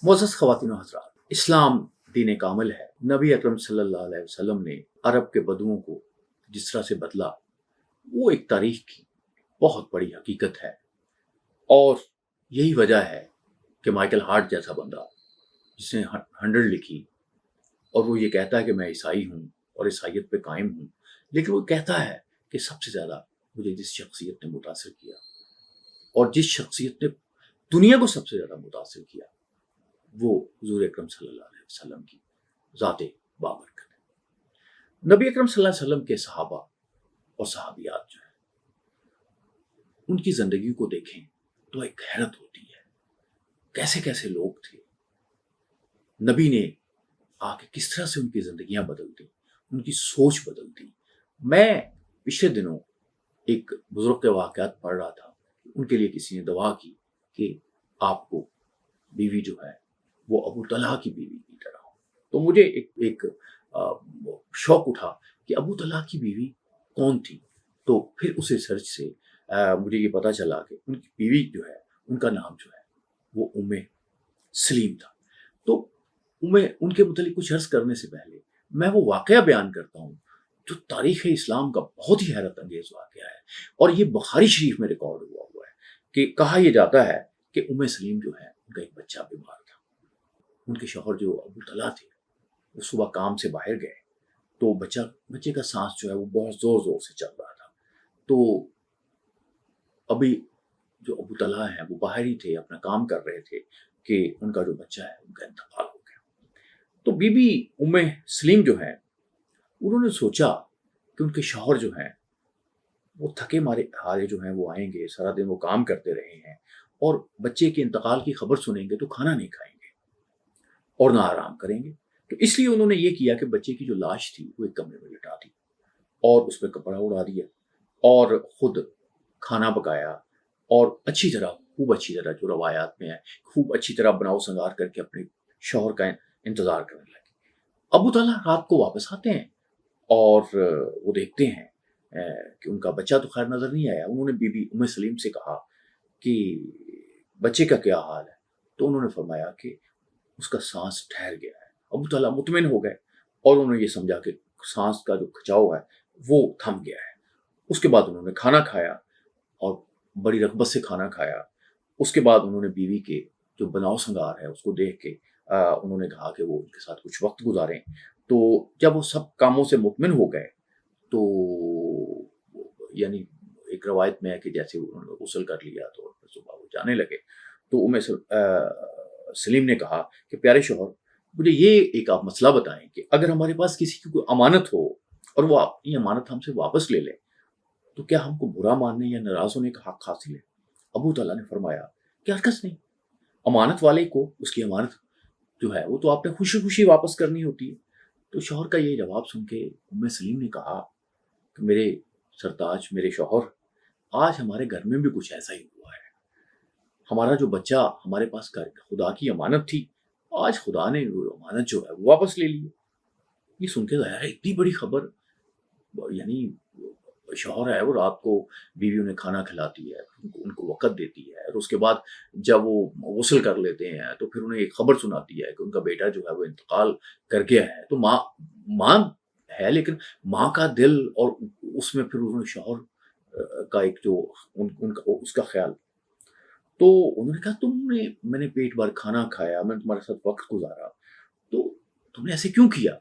معزز خواتین و حضرات، اسلام دین کامل ہے۔ نبی اکرم صلی اللہ علیہ وسلم نے عرب کے بدوؤں کو جس طرح سے بدلا، وہ ایک تاریخ کی بہت بڑی حقیقت ہے، اور یہی وجہ ہے کہ مائیکل ہارٹ جیسا بندہ جس نے 100 لکھی، اور وہ یہ کہتا ہے کہ میں عیسائی ہوں اور عیسائیت پہ قائم ہوں، لیکن وہ کہتا ہے کہ سب سے زیادہ مجھے جس شخصیت نے متاثر کیا اور جس شخصیت نے دنیا کو سب سے زیادہ متاثر کیا، وہ حضور اکرم صلی اللہ علیہ وسلم کی ذات بابرکت ہے۔ نبی اکرم صلی اللہ علیہ وسلم کے صحابہ اور صحابیات جو ہیں، ان کی زندگی کو دیکھیں تو ایک حیرت ہوتی ہے، کیسے کیسے لوگ تھے۔ نبی نے آ کے کس طرح سے ان کی زندگیاں بدل دی، ان کی سوچ بدل دی۔ میں پچھلے دنوں ایک بزرگ کے واقعات پڑھ رہا تھا، ان کے لیے کسی نے دعا کی کہ آپ کو بیوی جو ہے وہ ابو طلحہ کی بیوی کی طرح ہو۔ تو مجھے ایک شوق اٹھا کہ ابو طلحہ کی بیوی کون تھی، تو پھر اس ریسرچ سے مجھے یہ پتا چلا کہ ان کی بیوی جو ہے، ان کا نام جو ہے وہ ام سلیم تھا۔ تو ان کے متعلق کچھ عرض کرنے سے پہلے میں وہ واقعہ بیان کرتا ہوں جو تاریخ اسلام کا بہت ہی حیرت انگیز واقعہ ہے، اور یہ بخاری شریف میں ریکارڈ ہوا ہے کہ کہا یہ جاتا ہے کہ ام سلیم جو ہے ان کا ایک بچہ بیمار تھا۔ ان کے شوہر جو ابو طلحہ تھے، وہ صبح کام سے باہر گئے تو بچے کا سانس جو ہے وہ بہت زور زور سے چل رہا تھا۔ تو ابھی جو ابو طلحہ ہیں وہ باہر ہی تھے، اپنا کام کر رہے تھے کہ ان کا جو بچہ ہے ان کا انتقال ہو گیا۔ تو بی بی ام سلیم جو ہے، انہوں نے سوچا کہ ان کے شوہر جو ہیں وہ تھکے مارے ہارے جو ہیں وہ آئیں گے، سارا دن وہ کام کرتے رہے ہیں، اور بچے کے انتقال کی خبر سنیں گے تو کھانا نہیں کھائیں گے اور نہ آرام کریں گے۔ تو اس لیے انہوں نے یہ کیا کہ بچے کی جو لاش تھی وہ ایک کمرے میں لٹا دی اور اس پہ کپڑا اڑا دیا، اور خود کھانا پکایا، اور اچھی طرح جو روایات میں ہے، خوب اچھی طرح بناؤ سنگار کر کے اپنے شوہر کا انتظار کرنے لگے۔ ابو طلحہ رات کو واپس آتے ہیں اور وہ دیکھتے ہیں کہ ان کا بچہ تو خیر نظر نہیں آیا۔ انہوں نے بی بی ام سلیم سے کہا کہ بچے کا کیا حال ہے، تو انہوں نے فرمایا کہ اس کا سانس ٹھہر گیا ہے۔ ابو طلحہ مطمئن ہو گئے اور انہوں نے یہ سمجھا کہ سانس کا جو کھچاؤ ہے وہ تھم گیا ہے۔ اس کے بعد انہوں نے کھانا کھایا اور بڑی رغبت سے کھانا کھایا۔ اس کے بعد انہوں نے بیوی کے جو بناؤ سنگار ہے اس کو دیکھ کے انہوں نے کہا کہ وہ ان کے ساتھ کچھ وقت گزاریں۔ تو جب وہ سب کاموں سے مطمئن ہو گئے تو یعنی ایک روایت میں ہے کہ جیسے انہوں نے غسل کر لیا تو صبح وہ جانے لگے، تو ام سلیم نے کہا کہ پیارے شوہر، مجھے یہ ایک آپ مسئلہ بتائیں کہ اگر ہمارے پاس کسی کی کوئی امانت ہو اور وہ اپنی امانت ہم سے واپس لے لے تو کیا ہم کو برا ماننے یا ناراض ہونے کا حق حاصل ہے؟ ابو طلحہ نے فرمایا کہ ہرگز نہیں، امانت والے کو اس کی امانت جو ہے وہ تو آپ نے خوشی خوشی واپس کرنی ہوتی ہے۔ تو شوہر کا یہ جواب سن کے ام سلیم نے کہا کہ میرے سرتاج، میرے شوہر، آج ہمارے گھر میں بھی کچھ ایسا ہی ہوا ہے۔ ہمارا جو بچہ ہمارے پاس خدا کی امانت تھی، آج خدا نے وہ امانت جو ہے وہ واپس لے لی۔ یہ سن کے ظاہر ہے اتنی بڑی خبر، یعنی شوہر ہے وہ رات کو بیوی انہیں کھانا کھلاتی ہے، ان کو وقت دیتی ہے، اور اس کے بعد جب وہ غسل کر لیتے ہیں تو پھر انہیں ایک خبر سناتی ہے کہ ان کا بیٹا جو ہے وہ انتقال کر گیا ہے۔ تو ماں ہے، لیکن ماں کا دل اور اس میں پھر انہوں نے شوہر کا ایک جو ان کا اس کا خیال، تو انہوں نے کہا میں نے پیٹ بھر کھانا کھایا، میں نے تمہارے ساتھ وقت گزارا، تو تم نے ایسے کیوں کیا؟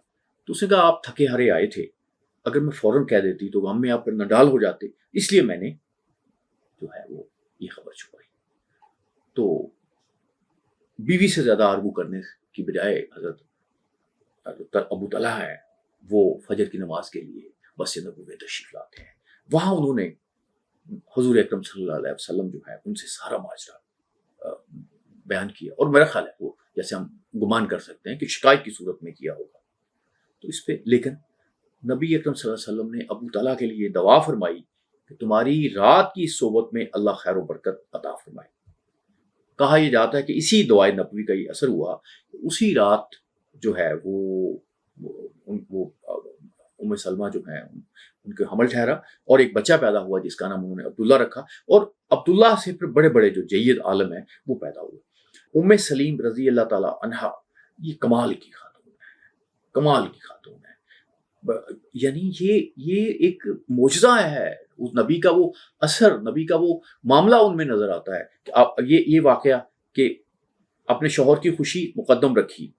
تو اس نے کہا آپ تھکے ہارے آئے تھے، اگر میں فوراً کہہ دیتی تو غم میں آپ پر نڈال ہو جاتے، اس لیے میں نے جو ہے وہ یہ خبر چھپائی۔ تو بیوی سے زیادہ آرگو کرنے کی بجائے حضرت ابو طلحہ ہے وہ فجر کی نماز کے لیے مسجد نبوی میں تشریف لاتے ہیں۔ وہاں انہوں نے حضور اکرم صلی اللہ علیہ وسلم جو ہے ان سے سارا ماجرا بیان کیا، اور میرا خیال ہے وہ جیسے ہم گمان کر سکتے ہیں کہ شکایت کی صورت میں کیا ہوگا۔ تو اس پہ لیکن نبی اکرم صلی اللہ علیہ وسلم نے ابو طلحہ کے لیے دعا فرمائی کہ تمہاری رات کی صحبت میں اللہ خیر و برکت عطا فرمائے۔ کہا یہ جاتا ہے کہ اسی دعائے نبوی کا یہ اثر ہوا کہ اسی رات جو ہے وہ ام سلمہ جو ہیں ان کے حمل ٹھہرا اور ایک بچہ پیدا ہوا جس کا نام انہوں نے عبداللہ رکھا، اور عبداللہ سے پھر بڑے بڑے جو جید عالم ہیں وہ پیدا ہوئے۔ ام سلیم رضی اللہ تعالی عنہا یہ کمال کی خاتون ہے، کمال کی خاتون ہے، یعنی یہ ایک معجزہ ہے، اس نبی کا وہ اثر، نبی کا وہ معاملہ ان میں نظر آتا ہے کہ یہ واقعہ کہ اپنے شوہر کی خوشی مقدم رکھی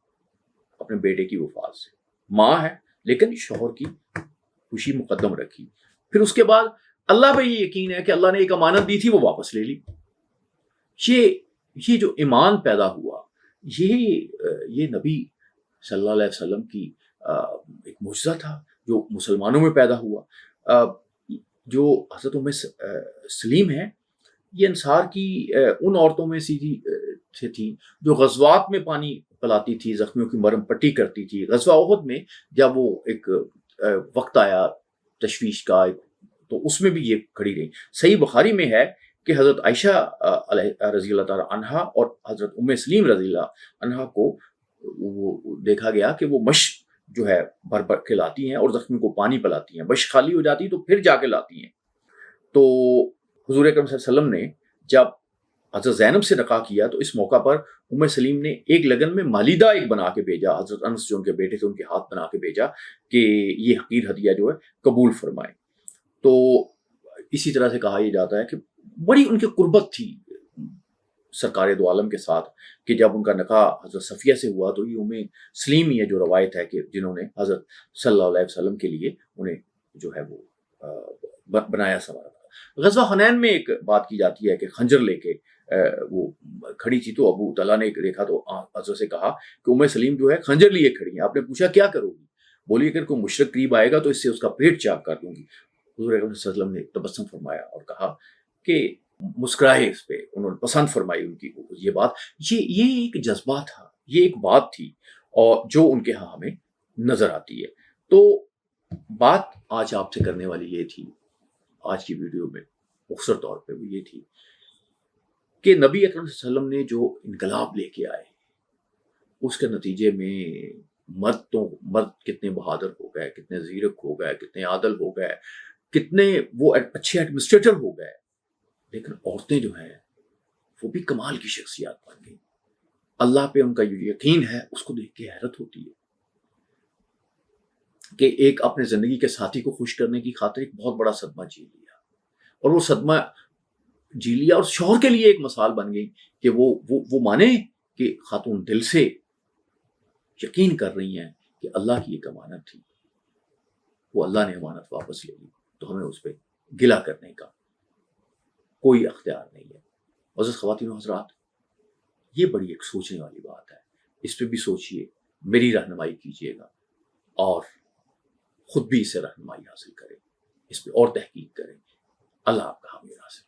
اپنے بیٹے کی وفات سے، ماں ہے لیکن شوہر کی خوشی مقدم رکھی، پھر اس کے بعد اللہ پہ یہ یقین ہے کہ اللہ نے ایک امانت دی تھی وہ واپس لے لی۔ یہ جو ایمان پیدا ہوا یہ نبی صلی اللہ علیہ وسلم کی ایک معجزہ تھا جو مسلمانوں میں پیدا ہوا۔ جو حضرت ام سلیم ہے یہ انصار کی ان عورتوں میں سے تھی جو غزوات میں پانی پلاتی تھی، زخمیوں کی مرہم پٹی کرتی تھی۔ غزوہ احد میں جب وہ ایک وقت آیا تشویش کا تو اس میں بھی یہ کھڑی رہی۔ صحیح بخاری میں ہے کہ حضرت عائشہ رضی اللہ تعالی عنہا اور حضرت ام سلیم رضی اللہ عنہا کو وہ دیکھا گیا کہ وہ مشق جو ہے بھر بھر کے لاتی ہیں اور زخمی کو پانی پلاتی ہیں، مشق خالی ہو جاتی تو پھر جا کے لاتی ہیں۔ تو حضور اکرم صلی اللہ علیہ وسلم نے جب حضرت زینب سے نکاح کیا تو اس موقع پر ام سلیم نے ایک لگن میں مالیدہ ایک بنا کے بھیجا، حضرت انس جو ان کے بیٹے تھے ان کے ہاتھ بنا کے بھیجا کہ یہ حقیر ہدیہ جو ہے قبول فرمائیں۔ تو اسی طرح سے کہا یہ جاتا ہے کہ بڑی ان کی قربت تھی سرکار دو عالم کے ساتھ کہ جب ان کا نکاح حضرت صفیہ سے ہوا تو یہ ام سلیم ہی ہے جو روایت ہے کہ جنہوں نے حضرت صلی اللہ علیہ وسلم کے لیے انہیں جو ہے وہ بنایا سنوارا تھا۔ غزوہ حنین میں ایک بات کی جاتی ہے کہ خنجر لے کے وہ کھڑی تھی تو ابو طلحہ نے دیکھا تو حضرت سے کہا کہ ام سلیم جو ہے خنجر لیے کھڑی ہیں۔ آپ نے پوچھا کیا کرو گی؟ بولی اگر کوئی مشرک قریب آئے گا تو اس سے اس کا پیٹ چاک کر دوں گی۔ حضور اکرم صلی اللہ علیہ وسلم نے تبسم فرمایا اور کہا کہ مسکرائے اس پہ، انہوں نے پسند فرمائی ان کی یہ بات۔ یہ ایک جذبہ تھا، یہ ایک بات تھی اور جو ان کے ہاں ہمیں نظر آتی ہے۔ تو بات آج آپ سے کرنے والی یہ تھی، آج کی ویڈیو میں مختصر طور پہ وہ یہ تھی کہ نبی اکرم صلی اللہ علیہ وسلم نے جو انقلاب لے کے آئے اس کے نتیجے میں مرد کتنے بہادر ہو گئے، کتنے زیرک ہو گئے، کتنے عادل ہو گئے، کتنے وہ اچھے ایڈمنسٹریٹر ہو گئے، لیکن عورتیں جو ہیں وہ بھی کمال کی شخصیات بن گئی۔ اللہ پہ ان کا جو یقین ہے اس کو دیکھ کے حیرت ہوتی ہے کہ ایک اپنے زندگی کے ساتھی کو خوش کرنے کی خاطر ایک بہت بڑا صدمہ جی لیا، اور وہ صدمہ جی لیا اور شوہر کے لیے ایک مثال بن گئی کہ وہ مانے کہ خاتون دل سے یقین کر رہی ہیں کہ اللہ کی ایک امانت تھی، وہ اللہ نے امانت واپس لے لی، تو ہمیں اس پہ گلہ کرنے کا کوئی اختیار نہیں ہے۔ عزیز خواتین و حضرات، یہ بڑی ایک سوچنے والی بات ہے، اس پہ بھی سوچئے، میری رہنمائی کیجیے گا اور خود بھی اس سے رہنمائی حاصل کریں، اس پہ اور تحقیق کریں۔ اللہ آپ کا حامی ناصر۔